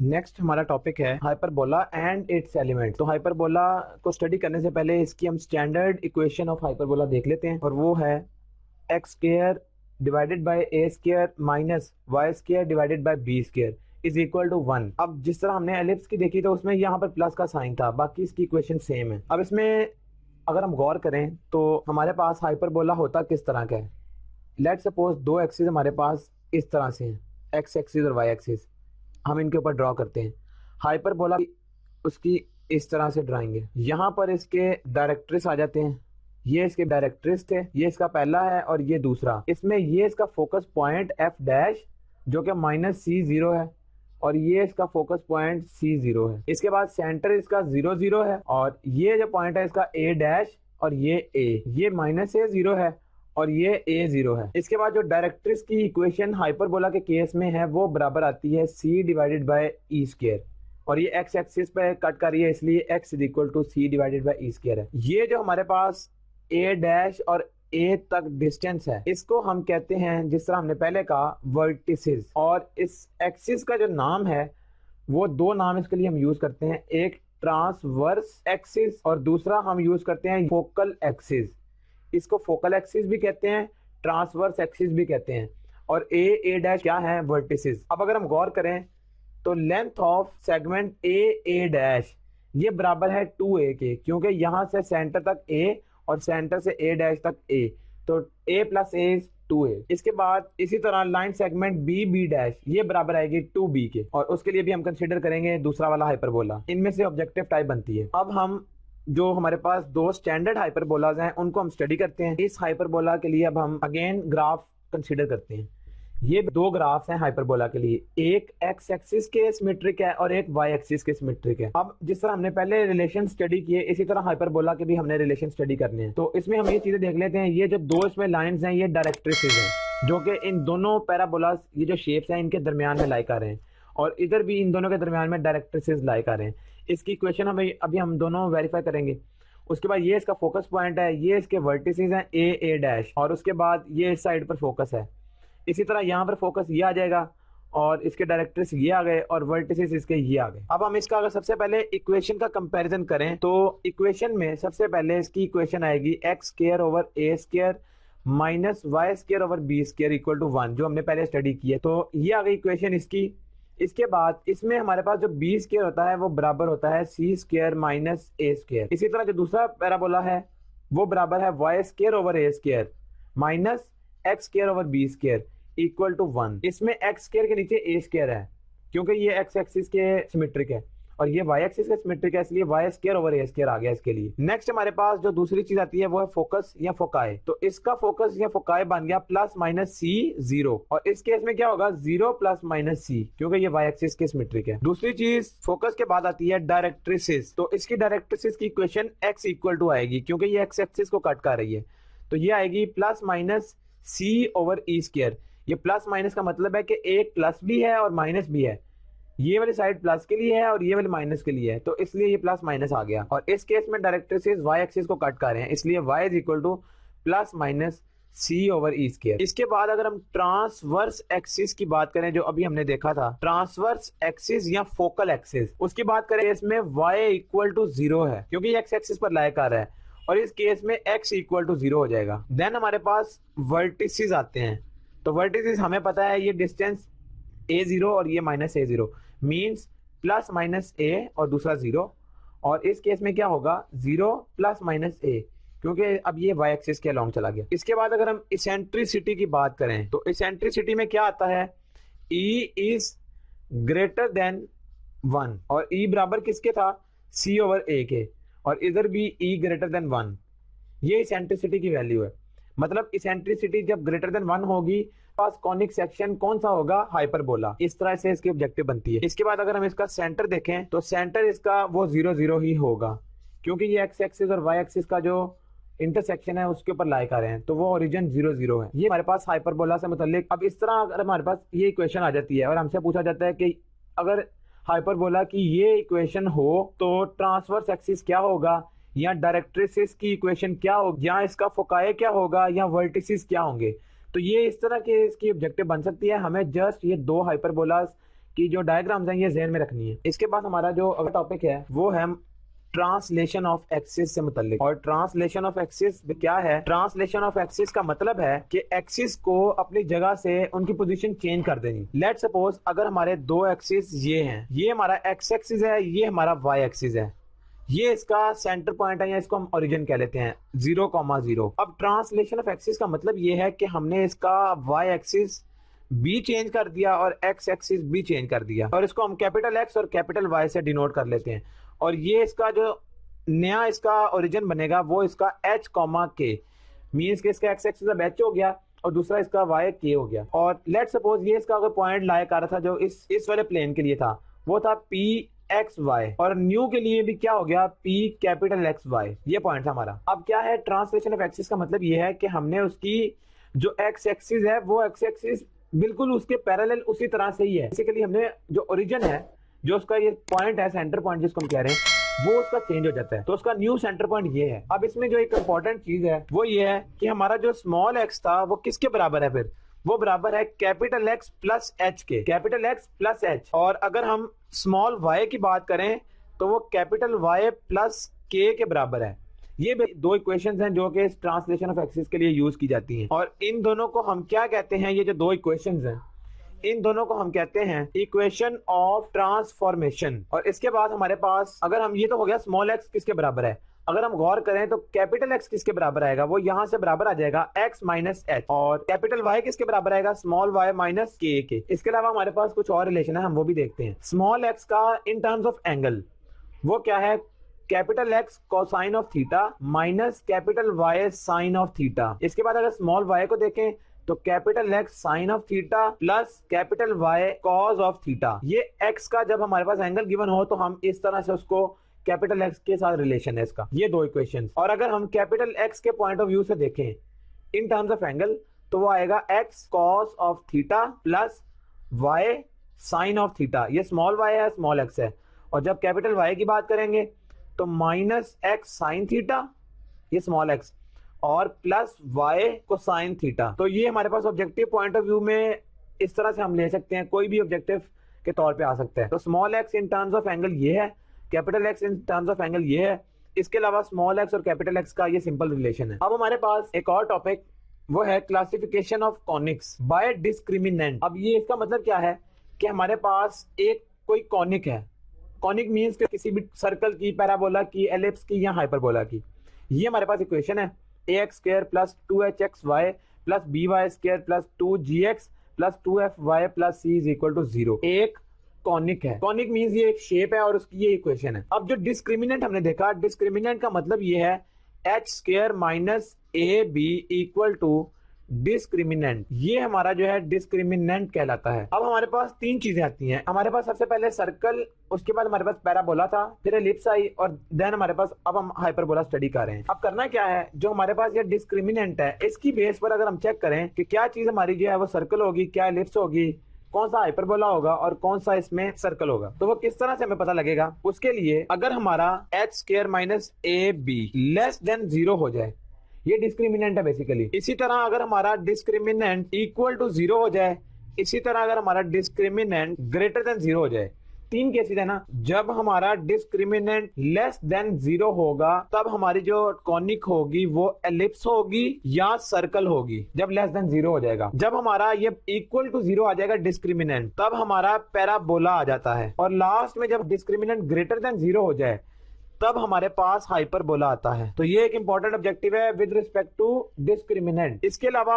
Next हमारा topic है hyperbola and it's element. तो हाइपरबोला को स्टडी करने से पहले इसकी हम स्टैंडर्ड इक्वेशन ऑफ हाइपरबोला देख लेते हैं, और वो है x square divided by a square minus y square divided by b square is equal to 1। अब जिस तरह हमने एलिप्स की देखी तो उसमें यहाँ पर प्लस का साइन था, बाकी इसकी इक्वेशन सेम है। अब इसमें अगर हम गौर करें तो हमारे पास हाइपरबोला होता किस तरह का है। लेट सपोज दो एक्सिस हमारे पास इस तरह से हैं, एक्स एक्सिस और वाई एक्सिस, हम इनके ऊपर ड्रॉ करते हैं। हाइपरबोला उसकी इस तरह से ड्राइंग, यहाँ पर इसके डायरेक्ट्रिस आ जाते हैं। ये इसके डायरेक्ट्रिस थे, ये इसका पहला है और ये दूसरा। इसमें ये इसका फोकस पॉइंट एफ डैश जो कि -C0 है, और ये इसका फोकस पॉइंट C0 है। इसके बाद सेंटर इसका 0 0 है, और ये जो पॉइंट है इसका A डैश और ये A, ये -A0 है और ये A0 है। इसके बाद जो डायरेक्ट्रिस की इक्वेशन हाइपरबोला के केस में है वो बराबर आती है C divided by E square, और ये एक्स एक्सिस पे कट कर रही है इसलिए x is equal to C divided by E square है। ये जो हमारे पास A डैश और A तक डिस्टेंस है इसको हम कहते हैं, जिस तरह हमने पहले कहा, वर्टिसेस। और इस एक्सिस का जो नाम है वो दो नाम इसके लिए हम यूज करते हैं, एक ट्रांसवर्स एक्सिस और दूसरा हम यूज करते हैं फोकल एक्सिस। इसको फोकल एक्सिस भी कहते हैं, ट्रांसवर्स एक्सिस भी कहते हैं, और ए डैश क्या है, वर्टिसेस। अब अगर हम गौर करें तो length of segment A dash ये बराबर है 2a के, क्योंकि यहां से सेंटर तक a और सेंटर से a डैश तक a, तो a प्लस a 2a। इसके बाद इसी तरह लाइन सेगमेंट बी डैश ये बराबर आएगी 2b के, और उसके लिए भी हम कंसीडर करेंगे दूसरा वाला हाइपरबोला। इनमें से ऑब्जेक्टिव टाइप बनती है। अब हम जो हमारे पास दो स्टैंडर्ड हाइपरबोलाज हैं उनको हम स्टडी करते हैं। इस हाइपरबोला के लिए अब हम अगेन ग्राफ कंसीडर करते हैं। ये दो ग्राफ्स हैं हाइपरबोला के लिए, एक एक्स एक्सिस के सिमेट्रिक है और एक वाई एक्सिस के सिमेट्रिक है। अब जिस तरह हमने पहले रिलेशन स्टडी किए इसी तरह हाइपरबोला के भी हमने रिलेशन स्टडी करने हैं। तो इसमें हम ये चीजें देख लेते हैं। ये जो दो इसमें लाइंस हैं ये डायरेक्ट्रिसेस हैं, जो कि इन दोनों पैराबोलास ये जो शेप्स हैं इनके दरमियान में लाई कर रहे हैं, और इधर भी इन दोनों के दरमियान में डायरेक्ट्रिसेस लाई कर रहे हैं। इसकी इक्वेशन अभी हम दोनों वेरीफाई करेंगे। उसके बाद ये इसका फोकस पॉइंट है, ये इसके वर्टिसेस हैं ए डैश, और उसके बाद ये इस साइड पर फोकस है। इसी तरह यहाँ पर फोकस ये आ जाएगा और इसके डायरेक्ट्रिस ये आ गए और वर्टिसेस इसके ये आ गए। अब हम इसका अगर सबसे पहले इक्वेशन का कंपैरिजन करें तो इक्वेशन में सबसे पहले इसकी इक्वेशन आएगी x square over a square minus y square over b square equal to 1, जो हमने पहले स्टडी किया। तो ये आ गई इक्वेशन इसकी। इसके बाद इसमें हमारे पास जो बी स्क्वायर होता है वो बराबर होता है c square minus a square. इसी तरह जो दूसरा पैराबोला है वो बराबर है y square over a square minus x square over b square equal to 1। इसमें एक्स स्क्वायर के नीचे ए स्क्वायर है क्योंकि ये एक्स एक्सिस के सिमेट्रिक है और ये वाई एक्सिस का सिमेट्रिक है, इसलिए Y square over a square आ गया इसके लिए। नेक्स्ट हमारे पास जो दूसरी चीज आती है वो है फोकस या फोकाई। तो इसका फोकस या फोकाई बन गया +-C0, और इस केस में क्या होगा 0 + C, क्योंकि ये वाई एक्सिस के सिमेट्रिक है। दूसरी चीज फोकस के बाद आती है डायरेक्ट्रिसेस। तो इसकी डायरेक्ट्रिसेस की इक्वेशन x इक्वल टू आएगी, क्योंकि ये एक्स एक्सिस को कट कर रही है, तो ये आएगी +-C ओवर ई स्क्वायर। ये प्लस माइनस का मतलब है कि एक प्लस भी है और माइनस भी है, ये वाली साइड प्लस के लिए है और ये वाली माइनस के लिए है, तो इसलिए ये प्लस माइनस आ गया। और इस केस में डायरेक्ट्रिसेस वाई एक्सिस को कट कर रहे हैं, इसलिए y is equal to +-C over e square. इसके बाद अगर हम ट्रांसवर्स एक्सिस की बात करें, जो अभी हमने देखा था ट्रांसवर्स एक्सिस या फोकल एक्सिस, उसकी बात करें इसमें y इक्वल टू 0 है क्योंकि एक्स एक्सिस पर लाई कर रहा है, और इस केस में x इक्वल टू 0 हो जाएगा। देन हमारे पास वर्टिसेस आते हैं। तो वर्टिसेस हमें पता है ये डिस्टेंस a0 और ये -a0 मींस +-a और दूसरा 0, और इस केस में क्या होगा 0 +-a, क्योंकि अब ये y एक्सिस के अलोंग चला गया। इसके बाद अगर हम इसेंट्रिसिटी की बात करें तो इसेंट्रिसिटी में क्या आता है, E इज ग्रेटर देन 1, और E बराबर किसके था, C ओवर a के, और इधर भी E ग्रेटर देन 1। ये इसेंट्रिसिटी की वैल्यू है। मतलब इसेंट्रिसिटी जब ग्रेटर देन 1 होगी पास कॉनिक सेक्शन कौन सा होगा, हाइपरबोला। इस तरह से इसकी ऑब्जेक्टिव बनती है। इसके बाद अगर हम इसका सेंटर देखें तो सेंटर इसका वो 0 0 ही होगा, क्योंकि ये एक्स एक्सिस और वाई एक्सिस का जो इंटरसेक्शन है उसके ऊपर लाई कर रहे हैं, तो वो ओरिजिन 0 0 है। ये हमारे पास हाइपरबोला से मुताल्लिक। अब इस तरह अगर हमारे पास ये इक्वेशन आ जाती है और हमसे पूछा जाता है कि अगर हाइपरबोला की ये इक्वेशन हो तो ट्रांसवर्स एक्सिस क्या होगा, या डायरेक्ट्रिसेस की इक्वेशन क्या होगी, या इसका फोकाई क्या होगा, या वर्टिसेस क्या होंगे, तो ये इस तरह के इसकी ऑब्जेक्टिव बन सकती है। हमें जस्ट ये दो हाइपरबोलास की जो डायग्राम्स हैं ये ज़हन में रखनी है। इसके बाद हमारा जो अगला टॉपिक है वो है ट्रांसलेशन ऑफ एक्सिस से मुताल्लिक। और ट्रांसलेशन ऑफ एक्सिस क्या है? ट्रांसलेशन ऑफ एक्सिस का मतलब है कि एक्सिस को अपनी जगह से उनकी पोजीशन चेंज कर देनी। लेट सपोज अगर हमारे दो एक्सिस ये हैं, ये हमारा एक्स एक्सिस है, ये हमारा वाई एक्सिस है, ये इसका सेंटर पॉइंट है या इसको हम ओरिजिन कह लेते हैं 0,0। अब ट्रांसलेशन ऑफ एक्सिस का मतलब ये है कि हमने इसका वाई एक्सिस भी चेंज कर दिया और एक्स एक्सिस भी चेंज कर दिया, और इसको हम कैपिटल एक्स और कैपिटल वाई से डिनोट कर लेते हैं। और ये इसका जो नया इसका ओरिजिन बनेगा वो इसका h, k मीन्स कि इसका एक्स एक्सिस अब h हो गया और दूसरा इसका y k हो गया। और लेट सपोज ये इसका अगर पॉइंट लाया कर रहा था जो इस वाले प्लेन के लिए था वो था p x y, और न्यू के लिए भी क्या हो गया p कैपिटल x y, ये पॉइंट था हमारा। अब क्या है ट्रांसलेशन ऑफ एक्सिस का मतलब ये है कि हमने उसकी जो x एक्सिस है वो x एक्सिस बिल्कुल उसके पैरेलल उसी तरह से ही है। बेसिकली हमने जो ओरिजिन है, जो उसका ये पॉइंट है सेंटर पॉइंट जिसको हम कह रहे हैं, वो उसका चेंज हो जाता है, तो उसका न्यू सेंटर पॉइंट ये है। अब इसमें जो एक इंपॉर्टेंट चीज है वो ये है कि हमारा जो स्मॉल एक्स था वो किसके बराबर है? फिर वो बराबर है कैपिटल एक्स प्लस एच के, कैपिटल एक्स प्लस एच। और अगर हम स्मॉल वाई की बात करें तो वो कैपिटल वाई प्लस के बराबर है। ये दो इक्वेशंस हैं जो कि ट्रांसलेशन ऑफ एक्सिस के लिए यूज की जाती हैं, और इन दोनों को हम क्या कहते हैं? ये जो दो इक्वेशंस हैं इन दोनों को हम कहते हैं इक्वेशन ऑफ ट्रांसफॉर्मेशन। और इसके बाद हमारे पास अगर हम, ये तो हो गया स्मॉल एक्स किसके बराबर है, अगर हम गौर करें तो कैपिटल एक्स किसके बराबर आएगा? वो यहां से बराबर आ जाएगा x माइनस एच। और कैपिटल वाई किसके बराबर आएगा? स्मॉल वाई माइनस के। इसके अलावा हमारे पास कुछ और रिलेशन है, हम वो भी देखते हैं। स्मॉल एक्स का इन टर्म्स ऑफ एंगल वो क्या है? Capital x cosine of theta minus capital y sine of theta. इसके बाद अगर स्मॉल वाई को देखें तो capital x sine of theta plus capital y cos of theta. ये एक्स का जब हमारे पास एंगल गिवन हो तो हम इस तरह से उसको कैपिटल एक्स के साथ रिलेशन है इसका, ये दो इक्वेशंस। और अगर हम कैपिटल एक्स के पॉइंट ऑफ व्यू से देखें इन टर्म्स ऑफ एंगल तो वो आएगा x cos of theta plus y sine of theta. ये स्मॉल वाई है, स्मॉल एक्स है। और जब कैपिटल वाई की बात करेंगे तो माइनस एक्स साइन थीटा, ये स्मॉल एक्स, और प्लस वाई को साइन थीटा। तो ये हमारे पास ऑब्जेक्टिव पॉइंट ऑफ व्यू में इस तरह से हम ले सकते हैं, कोई भी ऑब्जेक्टिव के तौर पे आ सकता है। तो small x in terms of angle ये है, capital x in terms of angle ये है। इसके अलावा स्मॉल एक्स और कैपिटल एक्स का ये सिंपल रिलेशन है। अब हमारे पास एक और टॉपिक वो है classification of conics by discriminant. अब ये इसका मतलब क्या है कि हमारे पास एक कोई कॉनिक है, कॉनिक मीन्स कि किसी भी सर्कल की, पैराबोला की, एलिप्स की या हाइपरबोला की। ये हमारे पास इक्वेशन है ax square plus 2hxy plus by square plus 2gx plus 2fy plus c is equal to 0 एक कॉनिक है। कॉनिक मींस ये एक शेप है और उसकी ये इक्वेशन है। अब जो डिस्क्रिमिनेंट हमने देखा, डिस्क्रिमिनेंट का मतलब ये है h square minus a b equal to discriminant. ये हमारा जो है डिस्क्रिमिनेंट कहलाता है। अब हमारे पास तीन चीजें आती हैं। हमारे पास सबसे पहले सर्कल, उसके बाद हमारे पास पैराबोला था, फिर एलिप्स आई, और देन हमारे पास अब हम हाइपरबोला स्टडी कर रहे हैं। अब करना क्या है, जो हमारे पास ये डिस्क्रिमिनेंट है इसकी बेस पर अगर हम चेक करें कि क्या चीज हमारी जो है वो सर्कल होगी, क्या एलिप्स होगी, कौन सा हाइपरबोला होगा और कौन सा इसमें सर्कल होगा, तो वो किस तरह से हमें पता लगेगा? उसके लिए अगर हमारा H square minus a be less than 0 हो जाए, ये डिस्क्रिमिनेंट है बेसिकली। इसी तरह अगर हमारा डिस्क्रिमिनेंट इक्वल टू 0 हो जाए, इसी तरह अगर हमारा डिस्क्रिमिनेंट ग्रेटर देन 0 हो जाए। तीन केसेस है ना। जब हमारा डिस्क्रिमिनेंट लेस देन 0 होगा तब हमारी जो कॉनिक होगी वो एलिप्स होगी या सर्कल होगी, जब लेस देन 0 हो जाएगा। जब हमारा ये इक्वल टू 0 आ जाएगा डिस्क्रिमिनेंट, तब हमारा पैराबोला आ जाता है। और लास्ट में जब डिस्क्रिमिनेंट ग्रेटर देन 0 हो जाए तब हमारे पास हाइपरबोला आता है। तो ये एक इंपॉर्टेंट ऑब्जेक्टिव है विद रिस्पेक्ट टू डिस्क्रिमिनेंट। इसके अलावा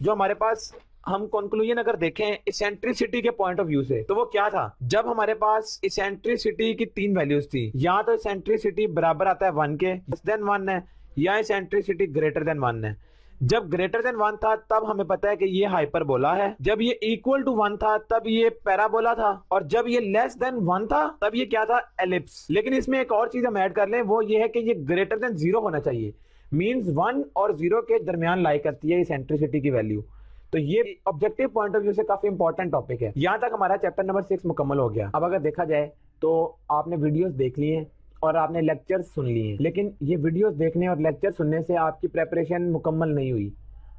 जो हमारे पास हम कंक्लूजन अगर देखें इसेंट्रिसिटी के पॉइंट ऑफ व्यू से, तो वो क्या था? जब हमारे पास इसेंट्रिसिटी की तीन वैल्यूज थी, या तो इसेंट्रिसिटी बराबर आता है 1 के, लेस देन 1 है, या इसेंट्रिसिटी ग्रेटर देन 1 है। जब ग्रेटर देन 1 था तब हमें पता है कि ये हाइपरबोला है, जब ये इक्वल टू 1 था तब ये पैराबोला था, और जब ये लेस देन 1 था तब ये क्या था? एलिप्स। लेकिन इसमें एक और चीज हम ऐड कर लें, वो ये है कि ये ग्रेटर देन 0 होना चाहिए, मींस 1 और 0 के दरमियान लाई करती है इसेंट्रिसिटी की वैल्यू। तो ये ऑब्जेक्टिव पॉइंट ऑफ व्यू से काफी इंपॉर्टेंट टॉपिक है। यहां तक हमारा चैप्टर नंबर 6 मुकम्मल हो गया। अब अगर देखा जाए तो आपने वीडियोस देख ली हैं और आपने लेक्चर्स सुन लिए हैं, लेकिन ये वीडियोस देखने और लेक्चर सुनने से आपकी प्रेपरेशन मुकम्मल नहीं हुई।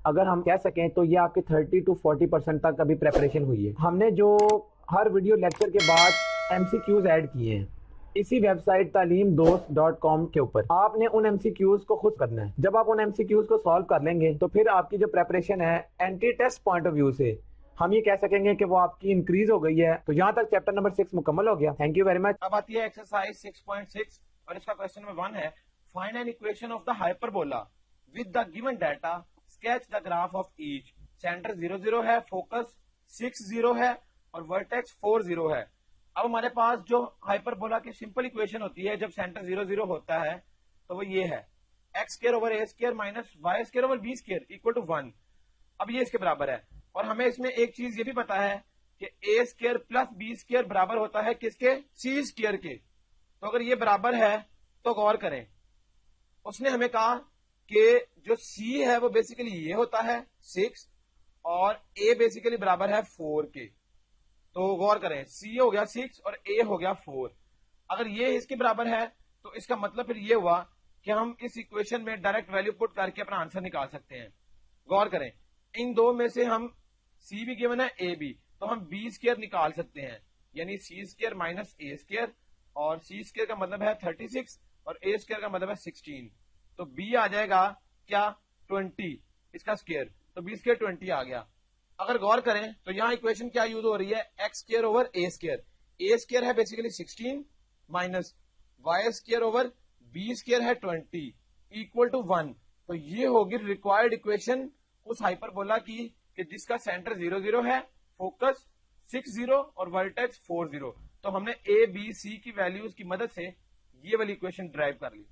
अगर हम कह सकें तो ये आपके 30 to 40% तक अभी प्रेपरेशन हुई है। हमने जो हर वीडियो लेक्चर के बाद MCQs ऐड किए हैं इसी वेबसाइट talimdost.com के ऊपर। आपने उन MCQs को खुद करना है। जब आप उन MCQs को सॉल्व कर लेंगे तो फिर आपकी जो प्रेपरेशन है entry test point of view से हम ये कह सकेंगे कि वो आपकी इंक्रीज हो गई है। तो यहाँ तक चैप्टर नंबर 6 मुकम्मल हो गया। Thank you very much. अब आती है एक्सरसाइज 6.6 और इसका क्वेश्चन नंबर 1 है, find an equation of the hyperbola with the given data, sketch the graph of each. Centre 0 0 है, फोकस 6 0 है और वर्टेक्स 4 0 है। अब हमारे पास जो हाइपरबोला की सिंपल इक्वेशन होती है जब सेंटर 0 0 होता है तो वो ये है, x square over a square minus y square over b square equal to 1। अब ये इसके बराबर है और हमें इसमें एक चीज ये भी पता है कि ए स्क्वायर प्लस बी स्क्वायर बराबर होता है किसके, सी स्क्वायर के। तो अगर ये बराबर है तो गौर करें, उसने हमें कहा कि जो सी है वो बेसिकली ये होता है 6 और ए बेसिकली बराबर है 4 के। तो गौर करें, सी हो गया 6 और ए हो गया 4। अगर ये इसके बराबर है तो इसका मतलब फिर ये हुआ कि हम इस इक्वेशन में डायरेक्ट वैल्यू पुट करके अपना आंसर निकाल सकते हैं। गौर करें, इन दो में से हम सी भी गिवन है ए भी, तो हम बी स्क्वायर निकाल सकते हैं, यानी सी स्क्वायर माइनस ए स्क्वायर, और सी स्क्वायर का मतलब है 36 और ए स्क्वायर का मतलब है 16। तो बी आ जाएगा क्या, 20 इसका स्क्वायर, तो बी स्क्वायर 20 आ गया। अगर गौर करें तो यहाँ इक्वेशन क्या यूज हो रही है, x square over a square. A square है basically 16 minus y square over b square है 20 इक्वल टू 1। तो ये होगी रिक्वायर्ड इक्वेशन उस हाइपरबोला की कि जिसका सेंटर 0 0 है, फोकस 6 0 और वर्टेक्स 4 0। तो हमने ए बी सी की वैल्यूज की मदद से ये वाली इक्वेशन ड्राइव कर ली।